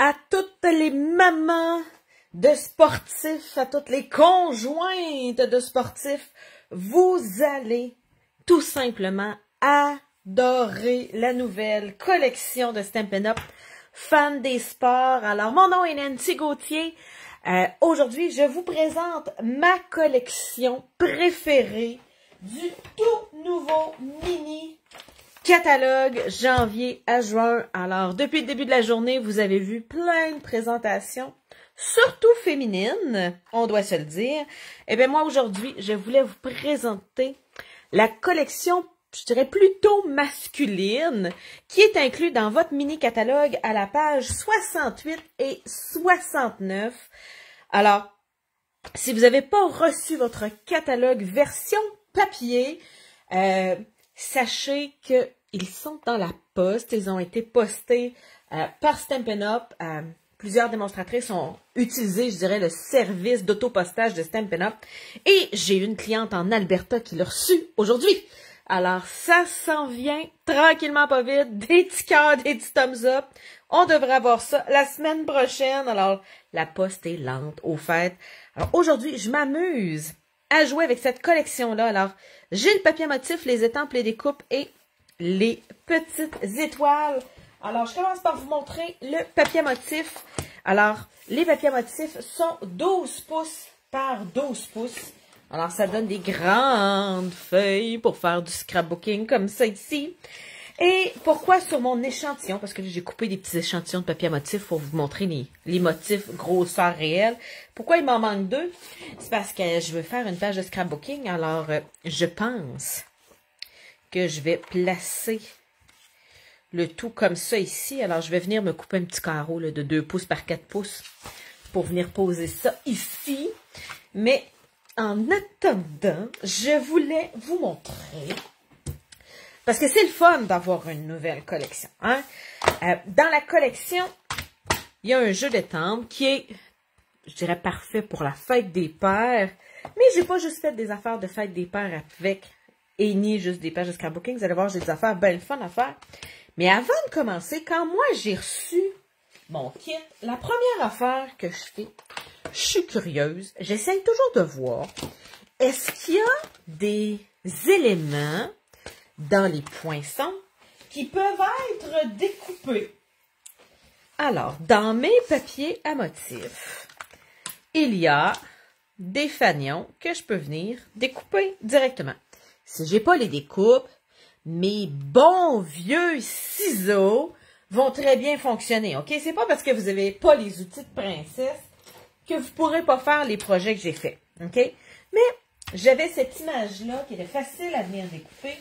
à toutes les mamans de sportifs, à toutes les conjointes de sportifs, vous allez tout simplement adorer la nouvelle collection de Stampin' Up! Fan des sports. Alors, mon nom est Nancy Gauthier. Aujourd'hui, je vous présente ma collection préférée du tout nouveau mini catalogue janvier à juin. Alors, depuis le début de la journée, vous avez vu plein de présentations, surtout féminines, on doit se le dire. Eh bien, moi, aujourd'hui, je voulais vous présenter la collection, je dirais plutôt masculine, qui est inclue dans votre mini-catalogue à la page 68 et 69. Alors, si vous n'avez pas reçu votre catalogue version papier, sachez qu'ils sont dans la poste. Ils ont été postés par Stampin' Up! Plusieurs démonstratrices ont utilisé, je dirais, le service d'autopostage de Stampin' Up! Et j'ai une cliente en Alberta qui l'a reçu aujourd'hui. Alors, ça s'en vient tranquillement, pas vite. Des petits cœurs, des petits thumbs up. On devrait avoir ça la semaine prochaine. Alors, la poste est lente, au fait. Alors, aujourd'hui, je m'amuse à jouer avec cette collection-là. Alors, j'ai le papier motif, les étampes, les découpes et les petites étoiles. Alors, je commence par vous montrer le papier motif. Alors, les papiers motifs sont 12 pouces par 12 pouces. Alors, ça donne des grandes feuilles pour faire du scrapbooking comme ça ici. Et pourquoi sur mon échantillon? Parce que j'ai coupé des petits échantillons de papier motif pour vous montrer les motifs grosseur réelle. Pourquoi il m'en manque deux? C'est parce que je veux faire une page de scrapbooking. Alors, je pense que je vais placer le tout comme ça ici. Alors, je vais venir me couper un petit carreau là, de 2 pouces par 4 pouces pour venir poser ça ici. Mais en attendant, je voulais vous montrer, parce que c'est le fun d'avoir une nouvelle collection. Hein? Dans la collection, il y a un jeu d'étampes qui est, je dirais, parfait pour la fête des pères. Mais j'ai pas juste fait des affaires de fête des pères avec, et ni juste des pages de scrapbooking. Vous allez voir, j'ai des affaires bien fun à faire. Mais avant de commencer, quand moi j'ai reçu mon kit, la première affaire que je fais, je suis curieuse, j'essaie toujours de voir, est-ce qu'il y a des éléments dans les poinçons qui peuvent être découpés? Alors, dans mes papiers à motifs, il y a des fanions que je peux venir découper directement. Si j'ai pas les découpes, mes bons vieux ciseaux vont très bien fonctionner, ok? C'est pas parce que vous n'avez pas les outils de princesse que vous pourrez pas faire les projets que j'ai faits, ok? Mais j'avais cette image-là qui était facile à venir découper.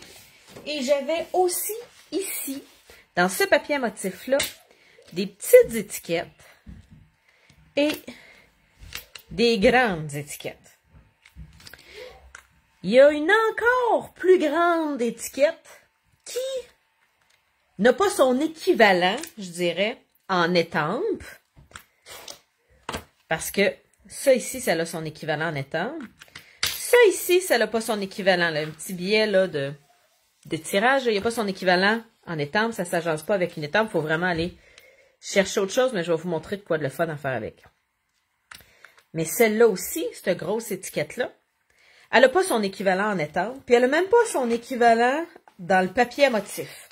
Et j'avais aussi ici, dans ce papier à motif-là, des petites étiquettes et des grandes étiquettes. Il y a une encore plus grande étiquette qui n'a pas son équivalent, je dirais, en étampe. Parce que ça ici, ça a son équivalent en étampe. Ça ici, ça n'a pas son équivalent. Là, un petit billet là, de tirage, il n'y a pas son équivalent en étampe. Ça ne s'agence pas avec une étampe. Il faut vraiment aller chercher autre chose, mais je vais vous montrer de quoi de le fun à faire avec. Mais celle-là aussi, cette grosse étiquette-là, elle n'a pas son équivalent en étampe. Puis elle n'a même pas son équivalent dans le papier à motif.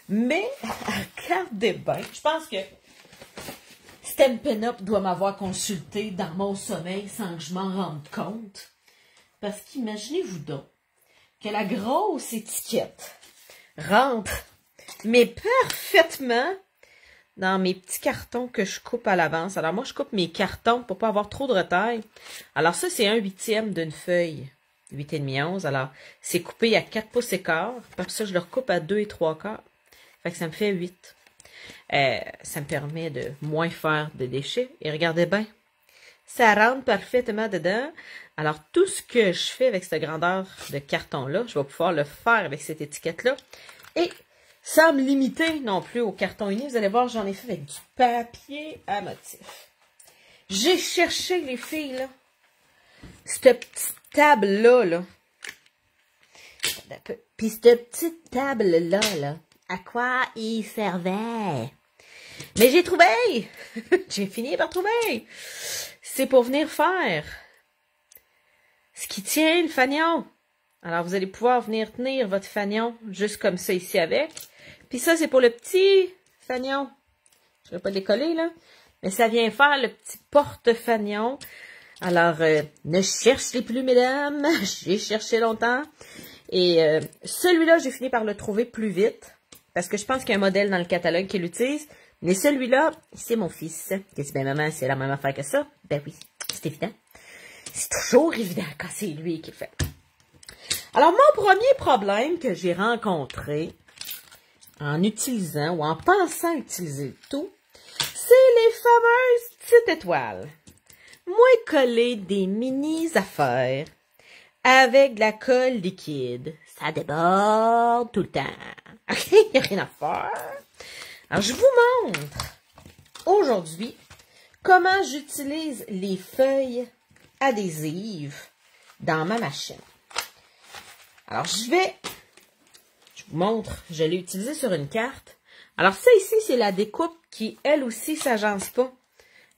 Mais, regardez bien, je pense que Stampin' Up! Doit m'avoir consulté dans mon sommeil sans que je m'en rende compte. Parce qu'imaginez-vous donc que la grosse étiquette rentre, mais parfaitement, dans mes petits cartons que je coupe à l'avance. Alors moi, je coupe mes cartons pour pas avoir trop de retaille. Alors ça, c'est 1/8 d'une feuille. 8,5, 11. Alors, c'est coupé à 4 pouces et quart. Par ça, je le recoupe à 2 3/4. Fait que ça me fait 8. Ça me permet de moins faire de déchets. Et regardez bien, ça rentre parfaitement dedans. Alors, tout ce que je fais avec cette grandeur de carton-là, je vais pouvoir le faire avec cette étiquette-là. Et sans me limiter non plus au carton uni, vous allez voir, j'en ai fait avec du papier à motif. J'ai cherché, les filles, là, cette petite table-là, là. Puis cette petite table-là, là, à quoi il servait? Mais j'ai trouvé! J'ai fini par trouver! C'est pour venir faire ce qui tient le fanion. Alors, vous allez pouvoir venir tenir votre fanion juste comme ça ici avec. Puis ça, c'est pour le petit fanion. Je ne vais pas le décoller, là. Mais ça vient faire le petit porte-fanion. Alors, ne cherchez plus, mesdames. J'ai cherché longtemps. Et celui-là, j'ai fini par le trouver plus vite. Parce que je pense qu'il y a un modèle dans le catalogue qui l'utilise. Mais celui-là, c'est mon fils. Qu'est-ce que maman, c'est la même affaire que ça? Ben oui, c'est évident. C'est toujours évident quand c'est lui qui le fait. Alors, mon premier problème que j'ai rencontré en utilisant ou en pensant utiliser le tout, c'est les fameuses petites étoiles. Moi, coller des mini-affaires avec de la colle liquide, ça déborde tout le temps. OK, il n'y a rien à faire. Alors, je vous montre aujourd'hui comment j'utilise les feuilles adhésives dans ma machine. Alors, je vous montre, je l'ai utilisé sur une carte. Alors, ça ici, c'est la découpe qui, elle aussi, s'agence pas.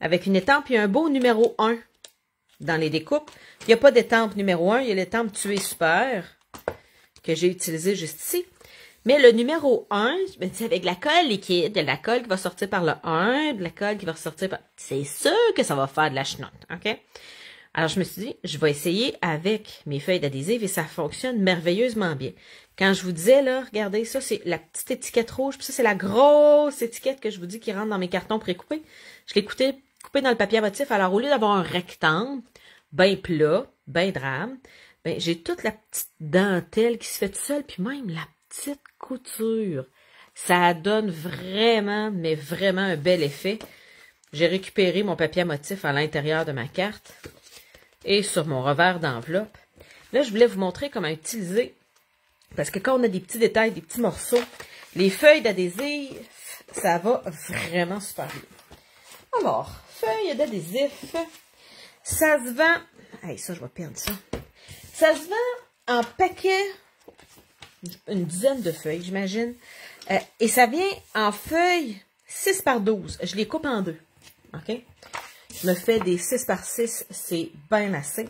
Avec une étampe, il y a un beau numéro 1 dans les découpes. Il n'y a pas d'étampe numéro 1, il y a l'étampe Tuer Super que j'ai utilisé juste ici. Mais le numéro 1, c'est avec la colle liquide, de la colle qui va sortir par le 1, de la colle qui va ressortir par... C'est sûr que ça va faire de la chenoute, OK? Alors, je me suis dit, je vais essayer avec mes feuilles d'adhésive et ça fonctionne merveilleusement bien. Quand je vous disais, là, regardez, ça, c'est la petite étiquette rouge, puis ça, c'est la grosse étiquette que je vous dis qui rentre dans mes cartons précoupés. Je l'ai coupé dans le papier à motif. Alors, au lieu d'avoir un rectangle, bien plat, bien drame, ben, j'ai toute la petite dentelle qui se fait toute seule, puis même la petite couture. Ça donne vraiment, mais vraiment un bel effet. J'ai récupéré mon papier à motif à l'intérieur de ma carte et sur mon revers d'enveloppe. Là, je voulais vous montrer comment utiliser, parce que quand on a des petits détails, des petits morceaux, les feuilles d'adhésif, ça va vraiment super bien. Alors, feuilles d'adhésif, ça se vend... Hey, ça, je vais perdre ça. Ça se vend en paquet, une dizaine de feuilles, j'imagine. Et ça vient en feuilles 6 par 12. Je les coupe en deux. OK? Je me fais des 6 par 6, c'est bien assez.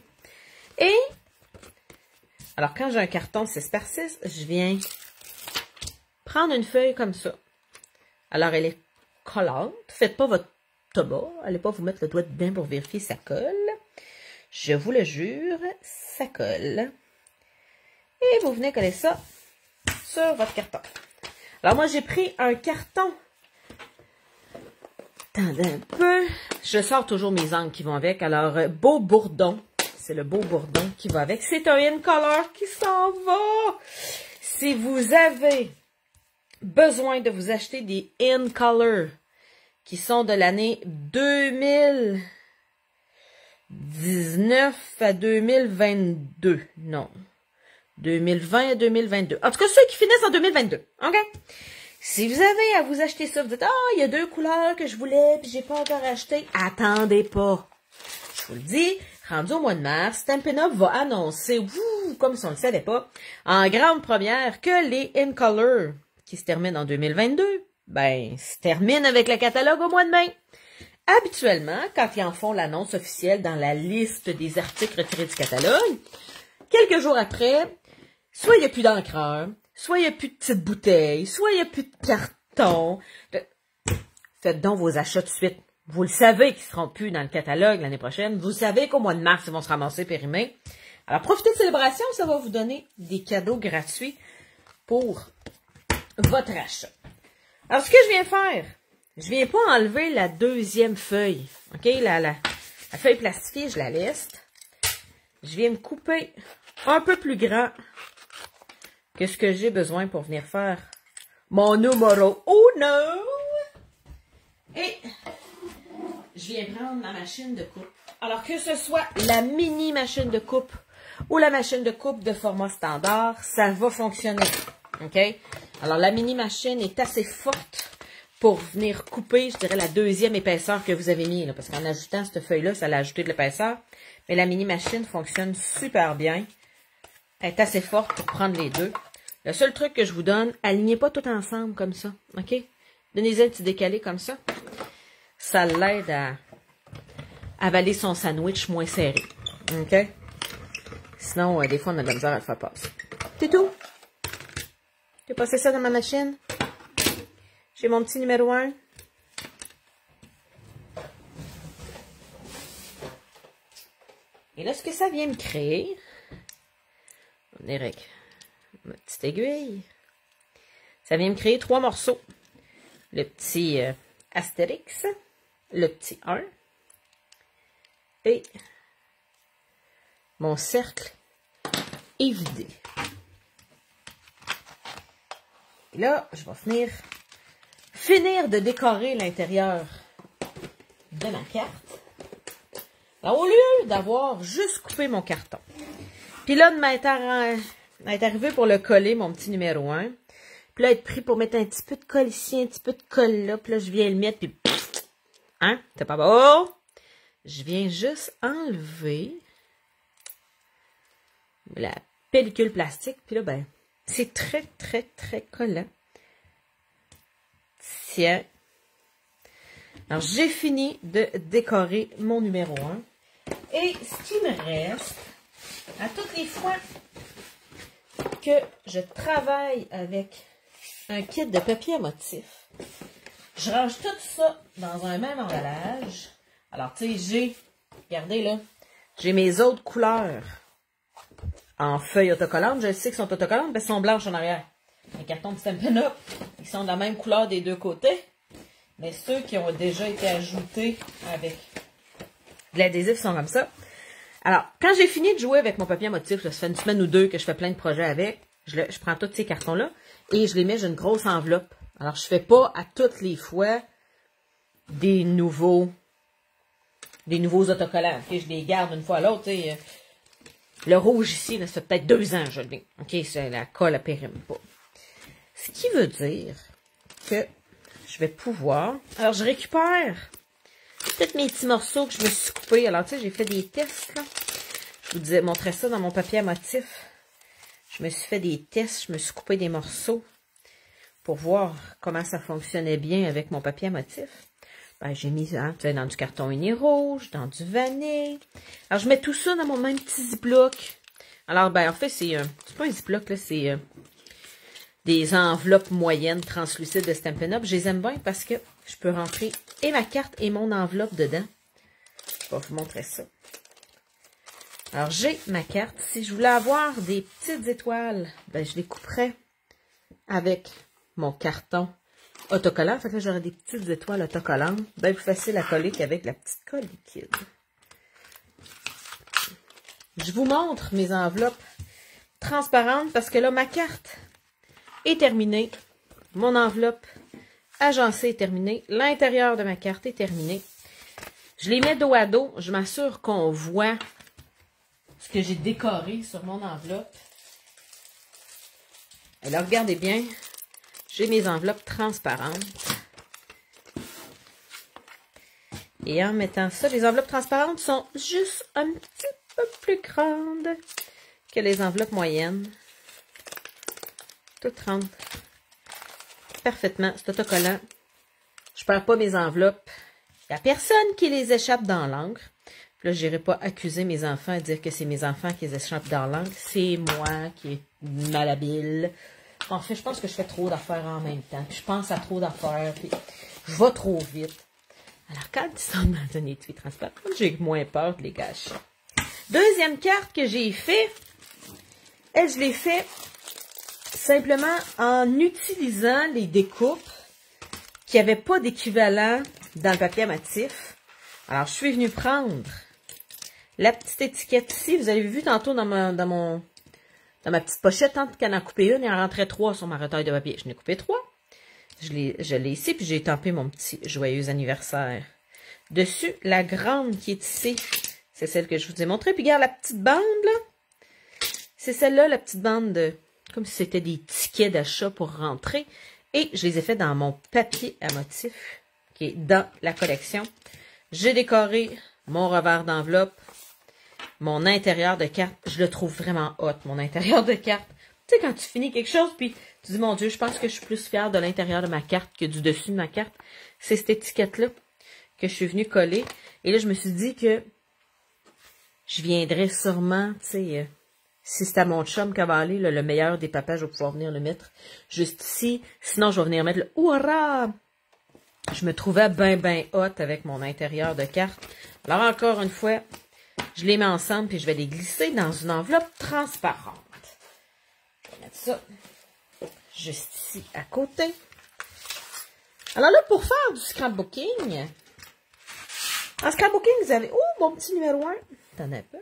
Et, alors quand j'ai un carton de 6 par 6, je viens prendre une feuille comme ça. Alors, elle est collante. Faites pas votre tabac. Allez pas vous mettre le doigt dedans pour vérifier si ça colle. Je vous le jure, ça colle. Et vous venez coller ça sur votre carton. Alors, moi, j'ai pris un carton. Attendez un peu. Je sors toujours mes angles qui vont avec. Alors, Beau Bourdon. C'est le Beau Bourdon qui va avec. C'est un In Color qui s'en va. Si vous avez besoin de vous acheter des In Color qui sont de l'année 2019 à 2022. Non. 2020 à 2022. En tout cas, ceux qui finissent en 2022. OK? Si vous avez à vous acheter ça, vous dites, ah, il y a 2 couleurs que je voulais, puis j'ai pas encore acheté. Attendez pas. Je vous le dis, rendu au mois de mars, Stampin' Up va annoncer, comme si on ne le savait pas, en grande première, que les In Color, qui se terminent en 2022, ben, se terminent avec le catalogue au mois de mai. Habituellement, quand ils en font l'annonce officielle dans la liste des articles retirés du catalogue, quelques jours après, soit il n'y a plus d'encreur, soit il n'y a plus de petites bouteilles, soit il n'y a plus de carton. Faites donc vos achats tout de suite. Vous le savez qu'ils ne seront plus dans le catalogue l'année prochaine. Vous savez qu'au mois de mars, ils vont se ramasser périmés. Alors, profitez de célébration, ça va vous donner des cadeaux gratuits pour votre achat. Alors, ce que je viens faire, je viens pas enlever la deuxième feuille. OK? La feuille plastifiée, je la laisse. Je viens me couper un peu plus grand que ce que j'ai besoin pour venir faire mon numéro 1. Et je viens prendre ma machine de coupe. Alors que ce soit la mini machine de coupe ou la machine de coupe de format standard, ça va fonctionner. OK? Alors la mini machine est assez forte pour venir couper, je dirais, la deuxième épaisseur que vous avez mis. Là, parce qu'en ajoutant cette feuille-là, ça l'a ajouté de l'épaisseur. Mais la mini machine fonctionne super bien. Elle est assez forte pour prendre les deux. Le seul truc que je vous donne, alignez pas tout ensemble comme ça. OK? Donnez-y un petit décalé comme ça. Ça l'aide à avaler son sandwich moins serré. OK? Sinon, des fois, on a de la misère à le faire passer. C'est tout. J'ai passé ça dans ma machine. J'ai mon petit numéro 1. Et là, ce que ça vient me créer, on est avec ma petite aiguille. Ça vient me créer 3 morceaux. Le petit Astérix, le petit 1 et mon cercle est vidé. Et là, je vais finir de décorer l'intérieur de ma carte. Alors, au lieu d'avoir juste coupé mon carton, puis là, de m'être arrivé pour le coller, mon petit numéro 1, puis là, être pris pour mettre un petit peu de colle ici, un petit peu de colle là, puis là, je viens le mettre, puis hein, c'est pas beau? Je viens juste enlever la pellicule plastique, puis là, ben, c'est très, très, très collant. Tiens. Alors, j'ai fini de décorer mon numéro 1. Et ce qui me reste, à toutes les fois que je travaille avec un kit de papier à motif, je range tout ça dans un même emballage. Alors, tu sais, regardez là, j'ai mes autres couleurs en feuilles autocollantes. Je sais qu'ils sont autocollantes parce qu'elles sont blanches en arrière. Les cartons de Stampin' Up, ils sont de la même couleur des deux côtés. Mais ceux qui ont déjà été ajoutés avec de l'adhésif sont comme ça. Alors, quand j'ai fini de jouer avec mon papier à motif, ça fait une semaine ou deux que je fais plein de projets avec, je prends tous ces cartons-là et je les mets dans une grosse enveloppe. Alors, je fais pas à toutes les fois des nouveaux autocollants. Okay? Je les garde une fois à l'autre. Le rouge ici, là, ça fait peut-être 2 ans que je l'ai. OK, c'est la colle à périme pas. Ce qui veut dire que je vais pouvoir... Alors, je récupère tous mes petits morceaux que je me suis coupés. Alors, tu sais, j'ai fait des tests, là. Je vous montrais ça dans mon papier à motif. Je me suis fait des tests, je me suis coupé des morceaux pour voir comment ça fonctionnait bien avec mon papier à motif. Ben, j'ai mis dans du carton uni rouge, dans du vanille. Alors, je mets tout ça dans mon même petit ziploc. Alors, ben, en fait, c'est pas un ziploc, là, c'est des enveloppes moyennes translucides de Stampin' Up. Je les aime bien parce que je peux rentrer et ma carte et mon enveloppe dedans. Je vais vous montrer ça. Alors, j'ai ma carte. Si je voulais avoir des petites étoiles, ben, je les couperais avec mon carton autocollant. Fait que là, j'aurais des petites étoiles autocollantes. Bien plus facile à coller qu'avec la petite colle liquide. Je vous montre mes enveloppes transparentes parce que là, ma carte est terminée. Mon enveloppe agencée est terminée. L'intérieur de ma carte est terminé. Je les mets dos à dos. Je m'assure qu'on voit ce que j'ai décoré sur mon enveloppe. Alors, regardez bien. J'ai mes enveloppes transparentes. Et en mettant ça, les enveloppes transparentes sont juste un petit peu plus grandes que les enveloppes moyennes. Toutes rentrent parfaitement. C'est autocollant. Je perds pas mes enveloppes. Il n'y a personne qui les échappe dans l'encre. Là, je n'irai pas accuser mes enfants et dire que c'est mes enfants qui les échappent dans l'encre. C'est moi qui est malhabile. En fait, je pense que je fais trop d'affaires en même temps. Puis je pense à trop d'affaires. Puis je vais trop vite. Alors, quand ils sont dans un étui transparent, j'ai moins peur de les gâcher. Deuxième carte que j'ai fait, elle, je l'ai fait simplement en utilisant les découpes qui n'avaient pas d'équivalent dans le papier à motif. Alors, je suis venue prendre la petite étiquette ici. Vous avez vu tantôt dans ma petite pochette, quand on en coupait une, il en rentrait 3 sur ma retaille de papier. Je n'ai coupé 3. Je l'ai ici, puis j'ai tampé mon petit joyeux anniversaire dessus. La grande qui est ici, c'est celle que je vous ai montrée. Puis regarde la petite bande, là. C'est celle-là, la petite bande de... Comme si c'était des tickets d'achat pour rentrer. Et je les ai fait dans mon papier à motif, qui est dans la collection. J'ai décoré mon revers d'enveloppe, mon intérieur de carte. Je le trouve vraiment hot, mon intérieur de carte. Tu sais, quand tu finis quelque chose, puis tu dis, mon Dieu, je pense que je suis plus fière de l'intérieur de ma carte que du dessus de ma carte. C'est cette étiquette-là que je suis venue coller. Et là, je me suis dit que je viendrais sûrement, tu sais, si c'est à mon chum qui va aller, le meilleur des papas, je vais pouvoir venir le mettre juste ici. Sinon, je vais venir mettre le Ouara! Je me trouvais ben hot avec mon intérieur de carte. Alors, encore une fois, je les mets ensemble puis je vais les glisser dans une enveloppe transparente. Je vais mettre ça juste ici à côté. Alors là, pour faire du scrapbooking, en scrapbooking, vous avez... Oh, mon petit numéro 1. Attendez un peu.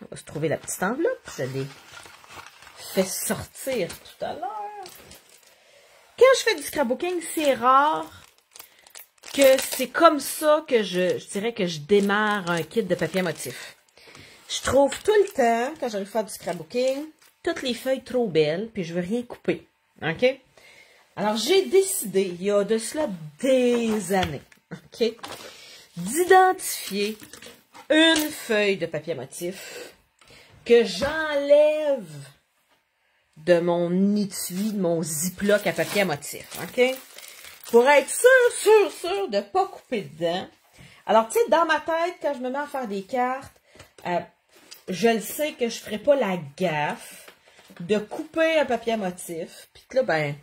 On va se trouver la petite enveloppe. Je l'ai fait sortir tout à l'heure. Quand je fais du scrapbooking, c'est rare que c'est comme ça que je dirais que je démarre un kit de papier à motif. Je trouve tout le temps, quand j'arrive à faire du scrapbooking, toutes les feuilles trop belles, puis je veux rien couper. OK? Alors, j'ai décidé, il y a de cela des années, OK, d'identifier une feuille de papier à motif que j'enlève de mon étui, de mon ziploc à papier à motif, OK? Pour être sûr de ne pas couper dedans. Alors, tu sais, dans ma tête, quand je me mets à faire des cartes, je le sais que je ne ferai pas la gaffe de couper un papier à motif. Puis là, ben,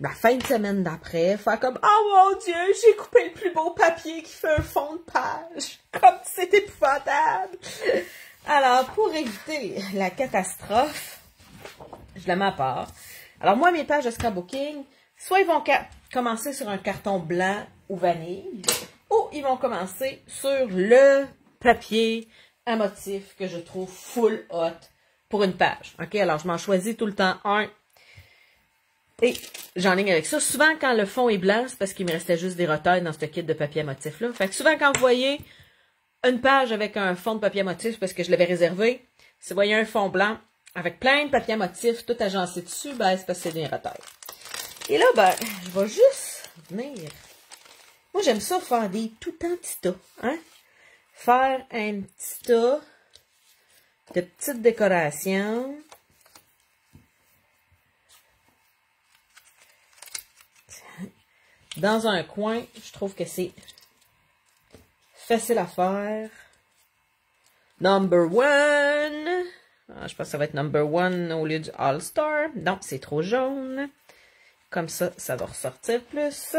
la fin de semaine d'après, faire comme « Oh mon Dieu, j'ai coupé le plus beau papier qui fait un fond de page! » Comme c'est épouvantable! Alors, pour éviter la catastrophe, je la mets à part. Alors, moi, mes pages de scrapbooking, soit ils vont commencer sur un carton blanc ou vanille, ou ils vont commencer sur le papier à motif que je trouve full hot pour une page. OK? Alors, je m'en choisis tout le temps un. Et j'enligne avec ça. Souvent, quand le fond est blanc, c'est parce qu'il me restait juste des retails dans ce kit de papier à motif-là. Fait que souvent, quand vous voyez une page avec un fond de papier à motif, parce que je l'avais réservé, si vous voyez un fond blanc avec plein de papier à motif, tout agencé dessus, ben, c'est parce que c'est des retails. Et là, ben, je vais juste venir. Moi, j'aime ça faire des tout petits tas, hein? Faire un petit tas de petites décorations. Dans un coin, je trouve que c'est facile à faire. Number one. Ah, je pense que ça va être number one au lieu du All-Star. Non, c'est trop jaune. Comme ça, ça va ressortir plus.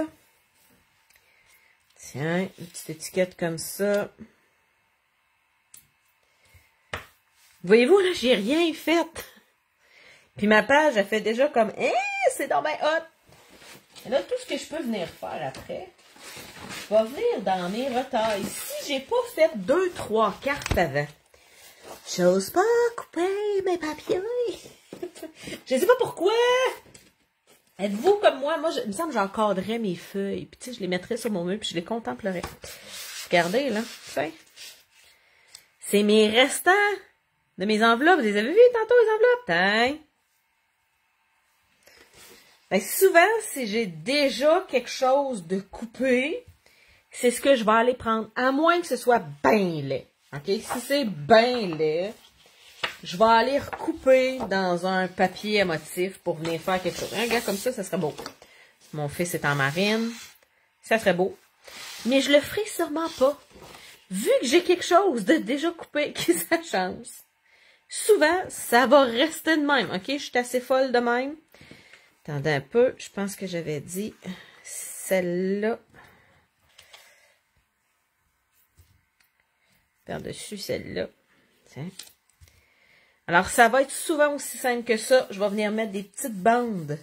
Tiens, une petite étiquette comme ça. Voyez-vous, là, j'ai rien fait. Puis ma page, elle fait déjà comme, c'est dans ma hot. Et là, tout ce que je peux venir faire après, je vais venir dans mes retails. Si j'ai pas fait 2-3 cartes avant, j'ose pas couper mes papiers. Je sais pas pourquoi. Êtes-vous comme moi? Moi, il me semble que j'encadrerais mes feuilles. Puis, tu sais, je les mettrais sur mon mur, puis je les contemplerais. Regardez, là. C'est mes restants de mes enveloppes. Vous les avez vus tantôt, les enveloppes? Tiens. Ben, souvent, si j'ai déjà quelque chose de coupé, c'est ce que je vais aller prendre. À moins que ce soit bien laid. OK? Si c'est bien laid, je vais aller recouper dans un papier à motif pour venir faire quelque chose. Regarde, comme ça serait beau. Mon fils est en marine. Ça serait beau. Mais je le ferai sûrement pas. Vu que j'ai quelque chose de déjà coupé qui sa chance. Souvent, ça va rester de même. OK? Je suis assez folle de même. Attendez un peu. Je pense que j'avais dit celle-là. Par-dessus celle-là. Tiens. Alors, ça va être souvent aussi simple que ça. Je vais venir mettre des petites bandes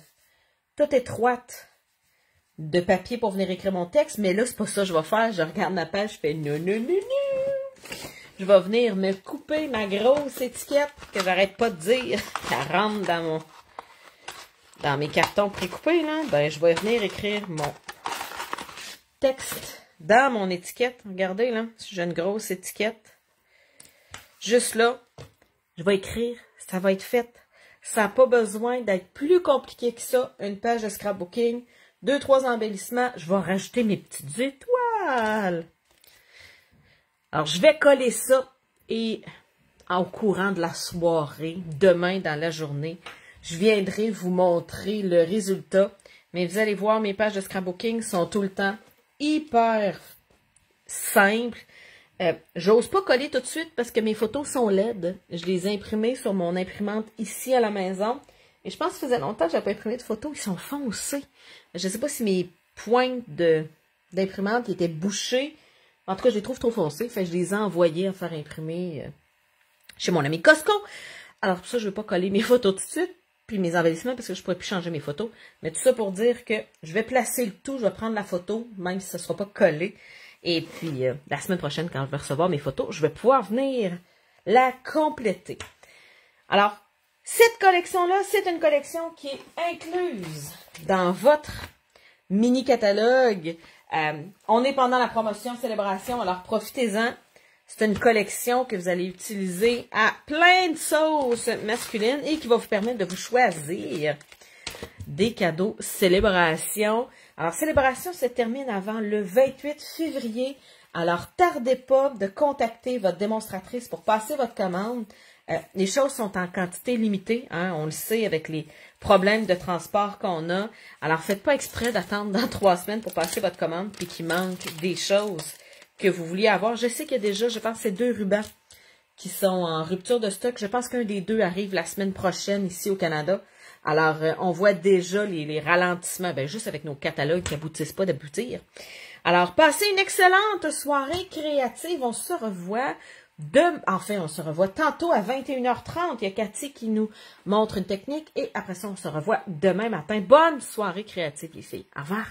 toutes étroites de papier pour venir écrire mon texte. Mais là, c'est pas ça que je vais faire. Je regarde ma page, je fais non, non, non, non. Je vais venir me couper ma grosse étiquette que j'arrête pas de dire. Elle rentre dans mes cartons précoupés, là. Ben, je vais venir écrire mon texte dans mon étiquette. Regardez, là. Si j'ai une grosse étiquette. Juste là. Je vais écrire, ça va être fait. Ça n'a pas besoin d'être plus compliqué que ça. Une page de scrapbooking, 2-3 embellissements. Je vais rajouter mes petites étoiles. Alors, je vais coller ça et au courant de la soirée, demain dans la journée, je viendrai vous montrer le résultat. Mais vous allez voir, mes pages de scrapbooking sont tout le temps hyper simples. J'ose pas coller tout de suite parce que mes photos sont laides. Je les ai imprimées sur mon imprimante ici à la maison. Et je pense que ça faisait longtemps que je n'avais pas imprimé de photos. Ils sont foncés. Je ne sais pas si mes pointes d'imprimante étaient bouchées. En tout cas, je les trouve trop foncés. Fait que je les ai envoyés à faire imprimer chez mon ami Costco. Alors, pour ça, je ne vais pas coller mes photos tout de suite. Puis mes embellissements parce que je ne pourrais plus changer mes photos. Mais tout ça pour dire que je vais placer le tout. Je vais prendre la photo, même si ça ne sera pas collé. Et puis, la semaine prochaine, quand je vais recevoir mes photos, je vais pouvoir venir la compléter. Alors, cette collection-là, c'est une collection qui est incluse dans votre mini-catalogue. On est pendant la promotion célébration, alors profitez-en. C'est une collection que vous allez utiliser à plein de sauces masculines et qui va vous permettre de vous choisir des cadeaux célébration. Alors, célébration se termine avant le 28 février. Alors, tardez pas de contacter votre démonstratrice pour passer votre commande. Les choses sont en quantité limitée, hein, on le sait avec les problèmes de transport qu'on a. Alors, faites pas exprès d'attendre dans 3 semaines pour passer votre commande puis qu'il manque des choses que vous vouliez avoir. Je sais qu'il y a déjà, je pense, ces 2 rubans qui sont en rupture de stock. Je pense qu'un des 2 arrive la semaine prochaine ici au Canada. Alors, on voit déjà les ralentissements, juste avec nos catalogues qui n'aboutissent pas d'aboutir. Alors, passez une excellente soirée créative. On se revoit on se revoit tantôt à 21h30. Il y a Cathy qui nous montre une technique. Et après ça, on se revoit demain matin. Bonne soirée créative, les filles. Au revoir.